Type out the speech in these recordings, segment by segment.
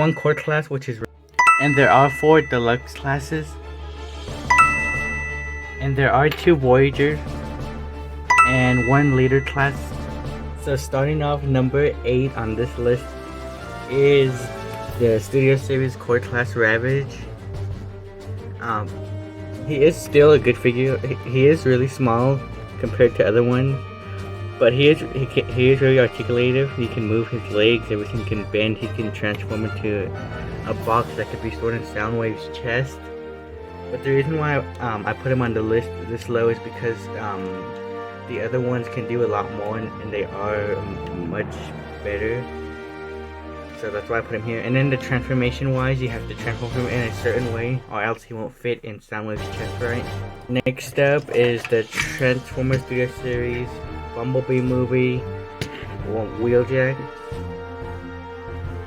one core class, which is, and there are 4 deluxe classes, and there are 2 Voyagers and 1 leader class. So starting off, number 8 on this list is the Studio Series core class Ravage. He is still a good figure. He is really small compared to other ones, but he is very articulative. He can move his legs, everything can bend. He can transform into a box that could be stored in Soundwave's chest. But the reason why I put him on the list this low is because the other ones can do a lot more, and they are much better. So that's why I put him here. And then the transformation wise, you have to transform him in a certain way, or else he won't fit in Soundwave's chest, right? Next up is the Transformers Studio Series Bumblebee movie, Wheeljack.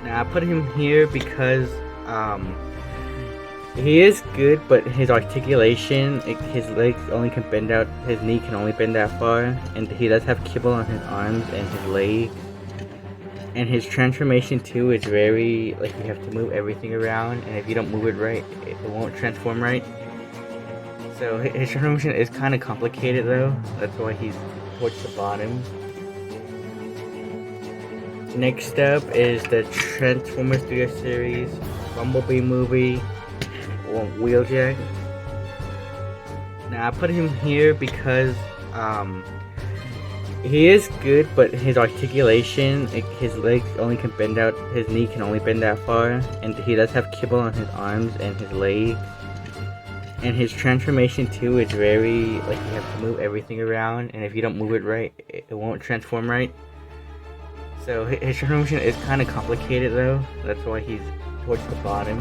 Now I put him here because he is good, but his articulation, his legs only can bend out, his knee can only bend that far, and he does have kibble on his arms and his legs. And his transformation too is very, like, you have to move everything around, and if you don't move it right, it won't transform right. So his transformation is kind of complicated though, that's why he's towards the bottom. Next up is the Transformers Studio Series Bumblebee movie, Wheeljack. Now I put him here because he is good, but his articulation, his legs only can bend out, his knee can only bend that far, and he does have kibble on his arms and his legs. And his transformation too is very, like, you have to move everything around, and if you don't move it right, it won't transform right. So his transformation is kind of complicated though, that's why he's towards the bottom.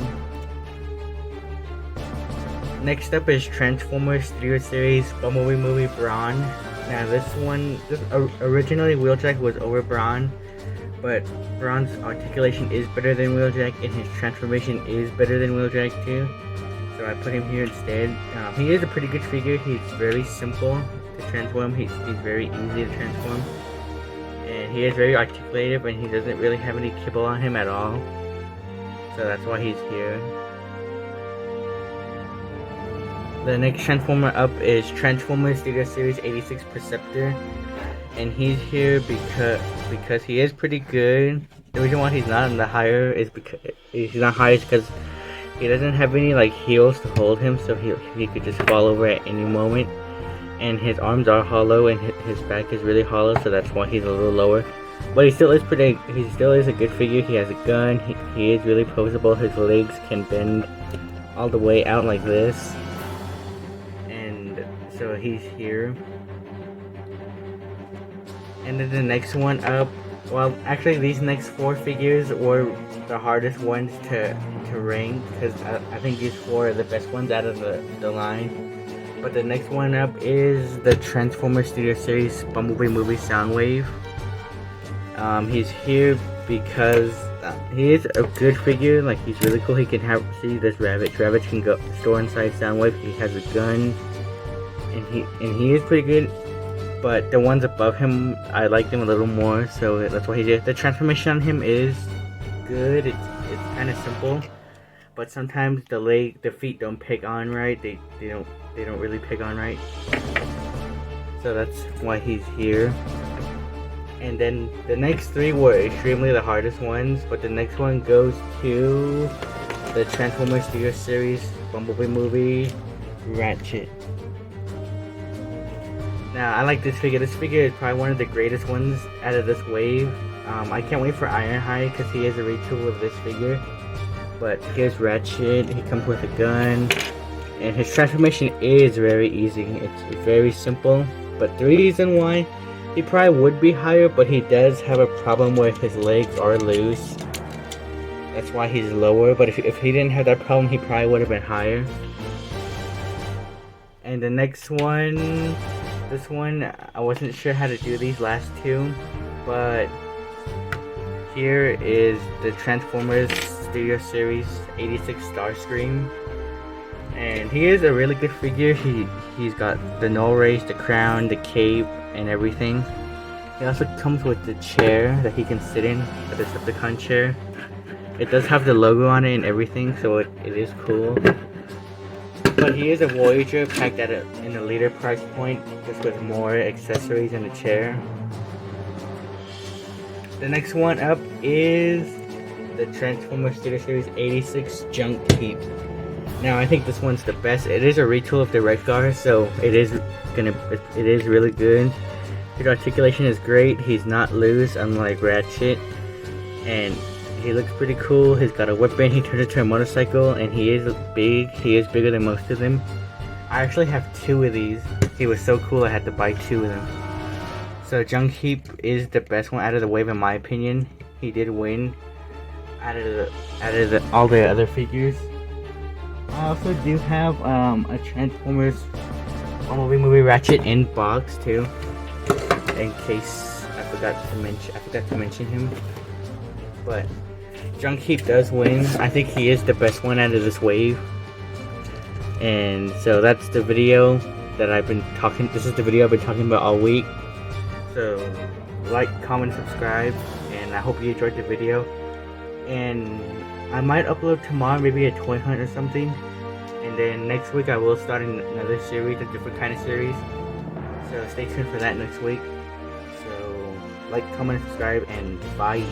Next up is Transformers Studio Series Bumblebee movie Brawn. Now originally Wheeljack was over Brawn, but Brawn's articulation is better than Wheeljack, and his transformation is better than Wheeljack too. So I put him here instead. He is a pretty good figure. He's very simple to transform. He's very easy to transform, and he is very articulative, and he doesn't really have any kibble on him at all. So that's why he's here. The next Transformer up is Transformers Studio Series 86 Preceptor, and he's here because he is pretty good. The reason why he's not in the higher is because he doesn't have any like heels to hold him, so he could just fall over at any moment. And his arms are hollow, and his back is really hollow, so that's why he's a little lower. But he still is a good figure. He has a gun. He is really poseable. His legs can bend all the way out like this. So he's here. And then the next one up, well, actually these next 4 figures were the hardest ones to rank, because I think these 4 are the best ones out of the line. But the next one up is the Transformers Studio Series Bumblebee movie Soundwave. He's here because he is a good figure. Like, he's really cool. He can see this Ravage. Ravage can store inside Soundwave. He has a gun. And he is pretty good, but the ones above him, I like them a little more, so that's why he did. The transformation on him is good. It's kind of simple, but sometimes the feet don't peg on right. They don't really peg on right. So that's why he's here. And then the next 3 were extremely the hardest ones, but the next one goes to the Transformers Studio Series Bumblebee movie Ratchet. Now, I like this figure. This figure is probably one of the greatest ones out of this wave. I can't wait for Ironhide because he is a retool of this figure. But here's Ratchet. He comes with a gun. And his transformation is very easy. It's very simple. But the reason why he probably would be higher, but he does have a problem where his legs are loose. That's why he's lower. But if he didn't have that problem, he probably would have been higher. And the next one... This one, I wasn't sure how to do these last 2, but here is the Transformers Studio Series 86 Starscream. And he is a really good figure. He's got the null race, the crown, the cape, and everything. He also comes with the chair that he can sit in, the Decepticon chair. It does have the logo on it and everything, so it is cool. But he is a Voyager packed at in a later price point, just with more accessories and a chair. The next one up is the Transformers Theater Series 86 Junk Heap. Now I think this one's the best. It is a retool of the Red Guard, so it is really good. His articulation is great. He's not loose, unlike Ratchet, and he looks pretty cool. He's got a weapon. He turns into a motorcycle, and he is big. He is bigger than most of them. I actually have 2 of these. He was so cool I had to buy 2 of them. So Junk Heap is the best one out of the wave in my opinion. He did win out of all the other figures. I also do have a Transformers Bumblebee movie Ratchet in box too, in case I forgot to mention him. But Junk Heap does win. I think he is the best one out of this wave. And so that's the video that I've been talking. This is the video I've been talking about all week. So like, comment, subscribe, and I hope you enjoyed the video. And I might upload tomorrow, maybe a toy hunt or something. And then next week I will start another series, a different kind of series. So stay tuned for that next week. So like, comment, subscribe, and bye.